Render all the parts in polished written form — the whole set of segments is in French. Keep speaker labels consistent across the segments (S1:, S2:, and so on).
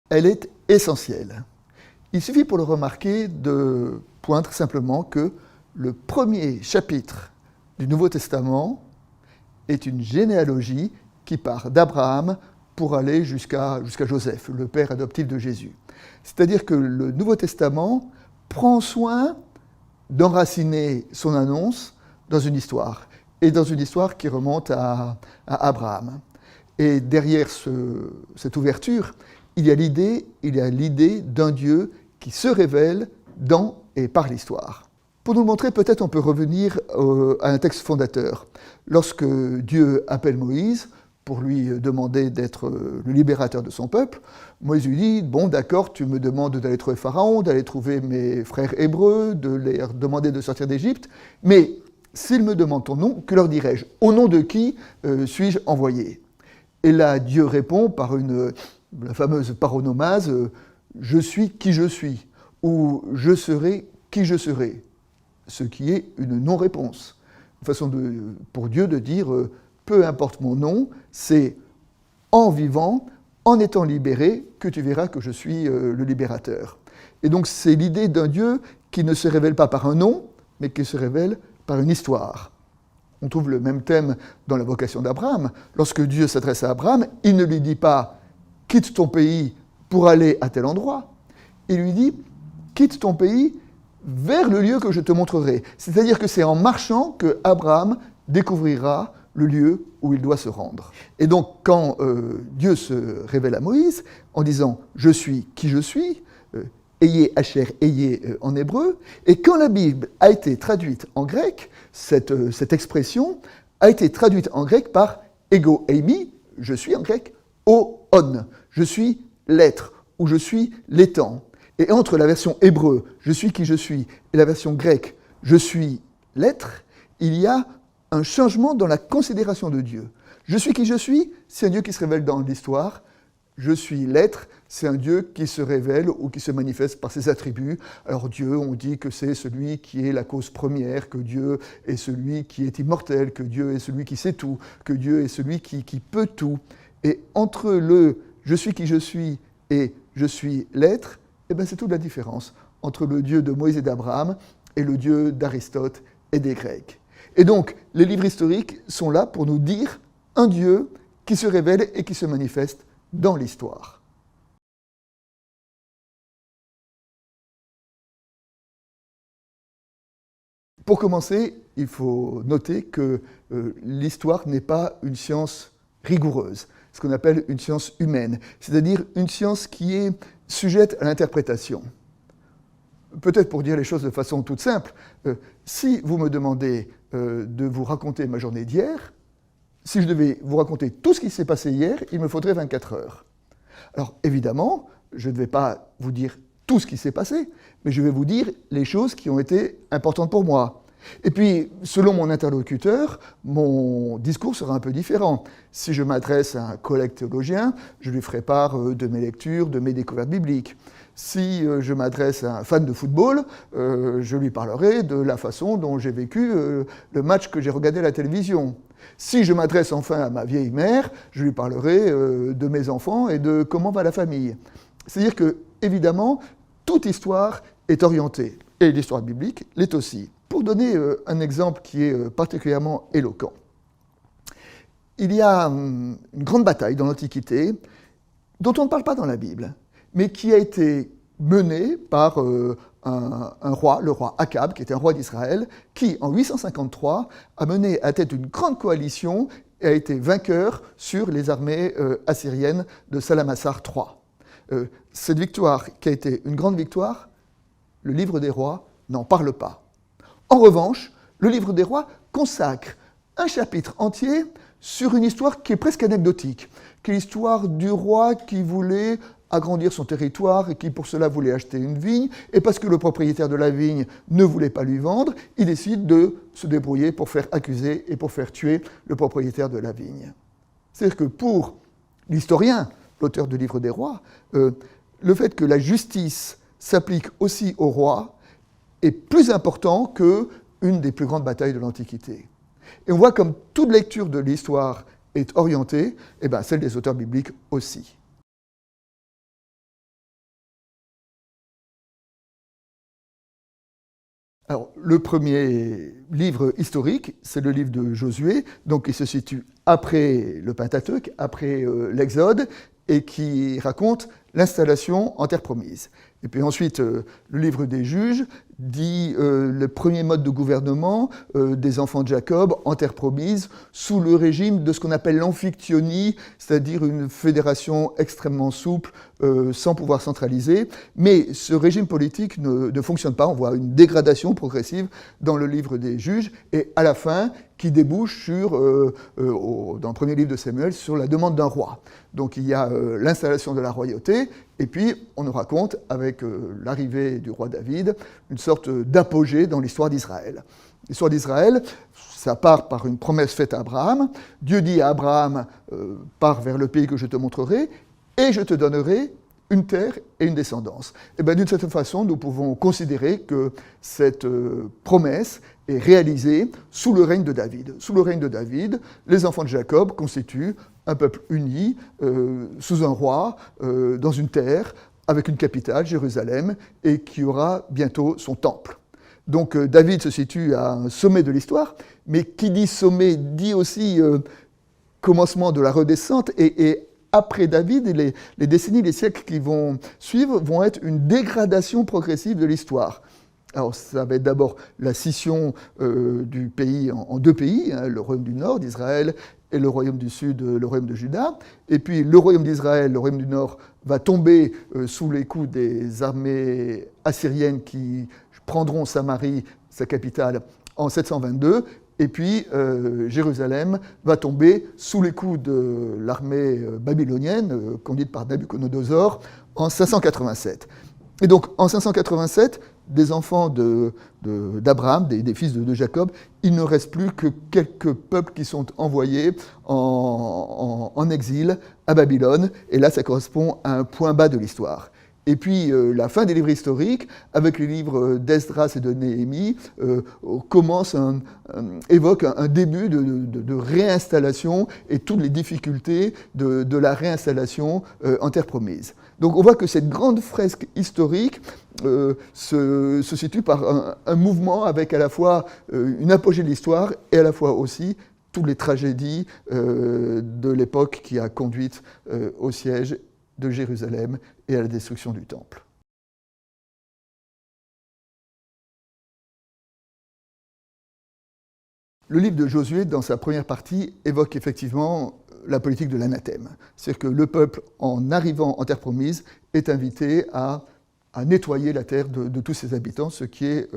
S1: elle est essentielle. Il suffit pour le remarquer de pointer simplement que le premier chapitre du Nouveau Testament est une généalogie qui part d'Abraham pour aller jusqu'à Joseph, le père adoptif de Jésus. C'est-à-dire que le Nouveau Testament prend soin d'enraciner son annonce dans une histoire, et dans une histoire qui remonte à Abraham. Et derrière cette ouverture, il y a l'idée d'un Dieu qui se révèle dans et par l'histoire. Pour nous le montrer, peut-être on peut revenir à un texte fondateur. Lorsque Dieu appelle Moïse pour lui demander d'être le libérateur de son peuple, Moïse lui dit « Bon, d'accord, tu me demandes d'aller trouver Pharaon, d'aller trouver mes frères hébreux, de leur demander de sortir d'Égypte, mais s'ils me demandent ton nom, que leur dirai-je? Au nom de qui suis-je envoyé ?» Et là, Dieu répond par la fameuse paronomase « Je suis qui je suis » ou « Je serai qui je serai », ce qui est une non-réponse. Une façon pour Dieu de dire « Peu importe mon nom, c'est en vivant, en étant libéré, que tu verras que je suis le libérateur. » Et donc c'est l'idée d'un Dieu qui ne se révèle pas par un nom, mais qui se révèle par une histoire. On trouve le même thème dans la vocation d'Abraham. Lorsque Dieu s'adresse à Abraham, il ne lui dit pas « quitte ton pays pour aller à tel endroit ». Il lui dit « quitte ton pays vers le lieu que je te montrerai ». C'est-à-dire que c'est en marchant que Abraham découvrira le lieu où il doit se rendre. Et donc quand Dieu se révèle à Moïse en disant « je suis qui je suis », Eyé Asher, Eyé en hébreu, et quand la Bible a été traduite en grec, cette expression a été traduite en grec par ego eimi, je suis en grec, o on, je suis l'être, ou je suis l'étant. Et entre la version hébreu, je suis qui je suis, et la version grecque, je suis l'être, il y a un changement dans la considération de Dieu. Je suis qui je suis, c'est un Dieu qui se révèle dans l'histoire. Je suis l'être, c'est un Dieu qui se révèle ou qui se manifeste par ses attributs. Alors Dieu, on dit que c'est celui qui est la cause première, que Dieu est celui qui est immortel, que Dieu est celui qui sait tout, que Dieu est celui qui peut tout. Et entre le « je suis qui je suis » et « je suis l'être », eh bien c'est toute la différence entre le Dieu de Moïse et d'Abraham et le Dieu d'Aristote et des Grecs. Et donc, les livres historiques sont là pour nous dire un Dieu qui se révèle et qui se manifeste dans l'histoire. Pour commencer, il faut noter que l'histoire n'est pas une science rigoureuse, ce qu'on appelle une science humaine, c'est-à-dire une science qui est sujette à l'interprétation. Peut-être pour dire les choses de façon toute simple, si vous me demandez de vous raconter ma journée d'hier, si je devais vous raconter tout ce qui s'est passé hier, il me faudrait 24 heures. Alors évidemment, je ne vais pas vous dire tout ce qui s'est passé, mais je vais vous dire les choses qui ont été importantes pour moi. Et puis, selon mon interlocuteur, mon discours sera un peu différent. Si je m'adresse à un collègue théologien, je lui ferai part de mes lectures, de mes découvertes bibliques. Si je m'adresse à un fan de football, je lui parlerai de la façon dont j'ai vécu le match que j'ai regardé à la télévision. Si je m'adresse enfin à ma vieille mère, je lui parlerai de mes enfants et de comment va la famille. C'est-à-dire que, évidemment, toute histoire est orientée, et l'histoire biblique l'est aussi. Pour donner un exemple qui est particulièrement éloquent, il y a une grande bataille dans l'Antiquité dont on ne parle pas dans la Bible, mais qui a été menée par un roi, le roi Akab, qui était un roi d'Israël, qui, en 853, a mené à tête une grande coalition et a été vainqueur sur les armées assyriennes de Salamassar III. Cette victoire, qui a été une grande victoire, le livre des rois n'en parle pas. En revanche, le livre des rois consacre un chapitre entier sur une histoire qui est presque anecdotique, qui est l'histoire du roi qui voulait agrandir son territoire et qui pour cela voulait acheter une vigne, et parce que le propriétaire de la vigne ne voulait pas lui vendre, il décide de se débrouiller pour faire accuser et pour faire tuer le propriétaire de la vigne. C'est-à-dire que pour l'historien, l'auteur du livre des rois, le fait que la justice s'applique aussi au roi est plus important qu'une des plus grandes batailles de l'Antiquité. Et on voit comme toute lecture de l'histoire est orientée, et bien celle des auteurs bibliques aussi. Alors, le premier livre historique, c'est le livre de Josué, donc qui se situe après le Pentateuque, après l'Exode, et qui raconte l'installation en terre promise. Et puis ensuite, le livre des Juges dit le premier mode de gouvernement des enfants de Jacob en terre promise sous le régime de ce qu'on appelle l'amphictyonie, c'est-à-dire une fédération extrêmement souple, sans pouvoir centraliser. Mais ce régime politique ne fonctionne pas. On voit une dégradation progressive dans le livre des Juges et à la fin, qui débouche sur, dans le premier livre de Samuel, sur la demande d'un roi. Donc il y a l'installation de la royauté, et puis on nous raconte, avec l'arrivée du roi David, une sorte d'apogée dans l'histoire d'Israël. L'histoire d'Israël, ça part par une promesse faite à Abraham. Dieu dit à Abraham, pars vers le pays que je te montrerai, et je te donnerai une terre et une descendance. Et bien, d'une certaine façon, nous pouvons considérer que cette promesse est réalisée sous le règne de David. Sous le règne de David, les enfants de Jacob constituent un peuple uni, sous un roi, dans une terre, avec une capitale, Jérusalem, et qui aura bientôt son temple. Donc David se situe à un sommet de l'histoire, mais qui dit sommet dit aussi commencement de la redescente, et après David, les décennies, les siècles qui vont suivre vont être une dégradation progressive de l'histoire. Alors ça va être d'abord la scission du pays en deux pays, hein, le royaume du nord d'Israël et le royaume du sud, le royaume de Juda. Et puis le royaume d'Israël, le royaume du nord, va tomber sous les coups des armées assyriennes qui prendront Samarie, sa capitale, en 722. Et puis Jérusalem va tomber sous les coups de l'armée babylonienne, conduite par Nabuchodonosor, en 587. Et donc en 587, des enfants d'Abraham, des fils de Jacob, il ne reste plus que quelques peuples qui sont envoyés en exil à Babylone. Et là, ça correspond à un point bas de l'histoire. Et puis, la fin des livres historiques, avec les livres d'Esdras et de Néhémie, évoque un début de réinstallation et toutes les difficultés de la réinstallation en terre promise. Donc on voit que cette grande fresque historique se situe par un mouvement avec à la fois une apogée de l'histoire et à la fois aussi toutes les tragédies de l'époque qui a conduit au siège de Jérusalem et à la destruction du temple. Le livre de Josué, dans sa première partie, évoque effectivement la politique de l'anathème. C'est-à-dire que le peuple, en arrivant en terre promise, est invité à nettoyer la terre de tous ses habitants, ce qui est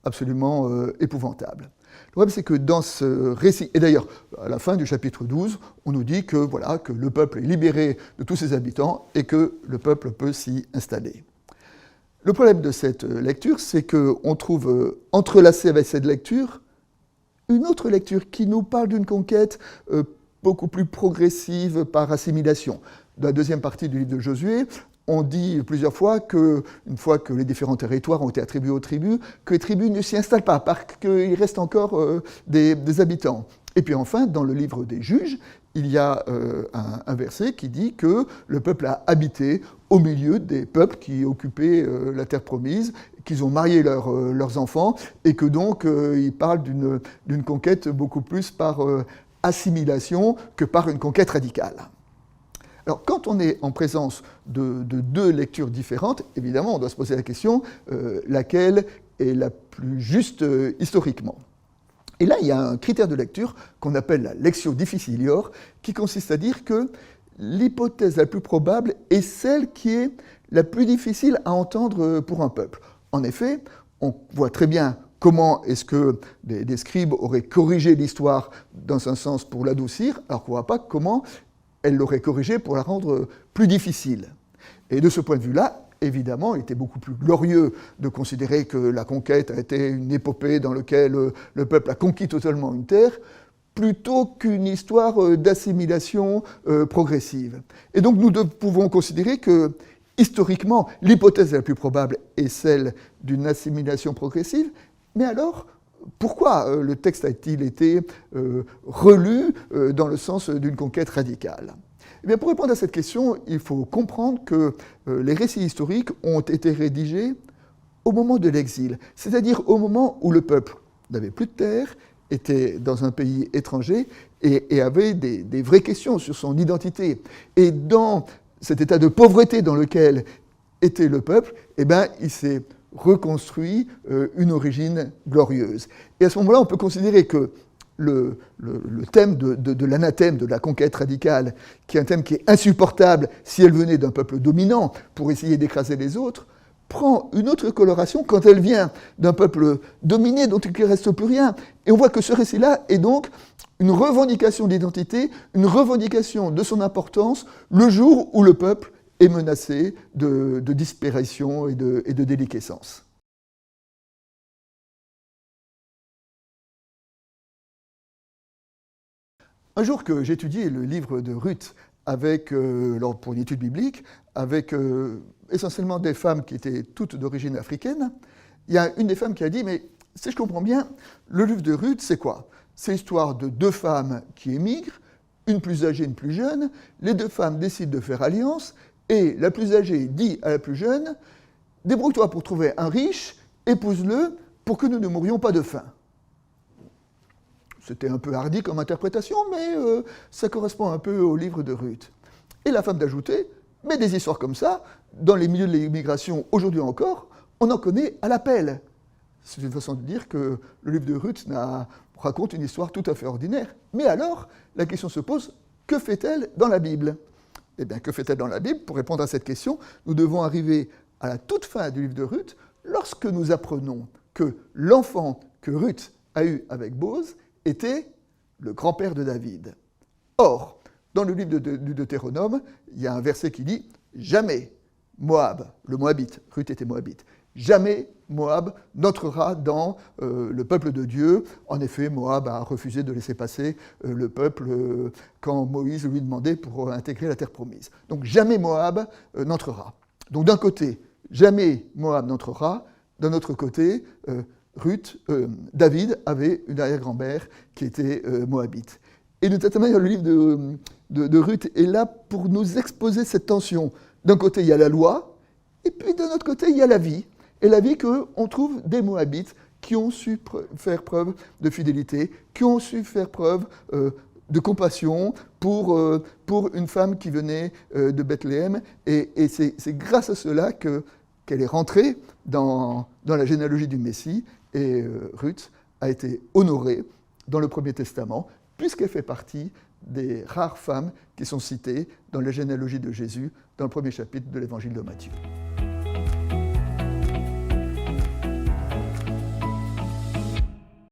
S1: absolument épouvantable. Le problème, c'est que dans ce récit, et d'ailleurs, à la fin du chapitre 12, on nous dit que, voilà, que le peuple est libéré de tous ses habitants et que le peuple peut s'y installer. Le problème de cette lecture, c'est qu'on trouve entrelacé avec cette lecture une autre lecture qui nous parle d'une conquête beaucoup plus progressive par assimilation. Dans la deuxième partie du livre de Josué, on dit plusieurs fois qu'une fois que les différents territoires ont été attribués aux tribus, que les tribus ne s'y installent pas, parce qu'il reste encore des habitants. Et puis enfin, dans le livre des Juges, il y a un verset qui dit que le peuple a habité au milieu des peuples qui occupaient la terre promise, qu'ils ont marié leurs enfants, et que donc il parle d'une conquête beaucoup plus par assimilation que par une conquête radicale. Alors, quand on est en présence de deux lectures différentes, évidemment, on doit se poser la question laquelle est la plus juste historiquement. Et là, il y a un critère de lecture qu'on appelle la lectio difficilior, qui consiste à dire que l'hypothèse la plus probable est celle qui est la plus difficile à entendre pour un peuple. En effet, on voit très bien comment est-ce que des scribes auraient corrigé l'histoire dans un sens pour l'adoucir, alors qu'on ne voit pas comment elle l'aurait corrigée pour la rendre plus difficile. Et de ce point de vue-là, évidemment, il était beaucoup plus glorieux de considérer que la conquête a été une épopée dans laquelle le peuple a conquis totalement une terre, plutôt qu'une histoire d'assimilation progressive. Et donc nous pouvons considérer que, historiquement, l'hypothèse la plus probable est celle d'une assimilation progressive, mais alors, pourquoi le texte a-t-il été relu dans le sens d'une conquête radicale ? Eh bien, pour répondre à cette question, il faut comprendre que les récits historiques ont été rédigés au moment de l'exil, c'est-à-dire au moment où le peuple n'avait plus de terre, était dans un pays étranger et avait des vraies questions sur son identité. Et dans cet état de pauvreté dans lequel était le peuple, eh ben, il s'est reconstruit une origine glorieuse. Et à ce moment-là, on peut considérer que le thème de l'anathème, de la conquête radicale, qui est un thème qui est insupportable si elle venait d'un peuple dominant pour essayer d'écraser les autres, prend une autre coloration quand elle vient d'un peuple dominé dont il ne reste plus rien. Et on voit que ce récit-là est donc une revendication d'identité, une revendication de son importance le jour où le peuple est menacé de disparition et de déliquescence. Un jour que j'étudiais le livre de Ruth pour une étude biblique, avec essentiellement des femmes qui étaient toutes d'origine africaine, il y a une des femmes qui a dit « Mais si je comprends bien, le livre de Ruth, c'est quoi? C'est l'histoire de deux femmes qui émigrent, une plus âgée, une plus jeune. Les deux femmes décident de faire alliance et la plus âgée dit à la plus jeune « Débrouille-toi pour trouver un riche, épouse-le pour que nous ne mourions pas de faim. » C'était un peu hardi comme interprétation, mais ça correspond un peu au livre de Ruth. Et la femme d'ajouter, mais des histoires comme ça, dans les milieux de l'immigration, aujourd'hui encore, on en connaît à l'appel. C'est une façon de dire que le livre de Ruth raconte une histoire tout à fait ordinaire. Mais alors, la question se pose, que fait-elle dans la Bible? Eh bien, que fait-elle dans la Bible? Pour répondre à cette question, nous devons arriver à la toute fin du livre de Ruth, lorsque nous apprenons que l'enfant que Ruth a eu avec Boz était le grand-père de David. Or, dans le livre du Deutéronome, il y a un verset qui dit « Jamais Moab, le Moabite, Ruth était Moabite, jamais Moab n'entrera dans le peuple de Dieu. En effet, Moab a refusé de laisser passer le peuple quand Moïse lui demandait pour intégrer la terre promise. Donc jamais Moab n'entrera. Donc d'un côté, jamais Moab n'entrera, d'un autre côté, David avait une arrière-grand-mère qui était moabite. Et d'une certaine manière, le livre de Ruth est là pour nous exposer cette tension. D'un côté, il y a la loi, et puis d'un autre côté, il y a la vie. Et la vie qu'on trouve des Moabites qui ont su faire preuve de fidélité, qui ont su faire preuve de compassion pour une femme qui venait de Bethléem. Et c'est grâce à cela qu'elle est rentrée dans la généalogie du Messie. Et Ruth a été honorée dans le Premier Testament, puisqu'elle fait partie des rares femmes qui sont citées dans la généalogie de Jésus, dans le premier chapitre de l'Évangile de Matthieu.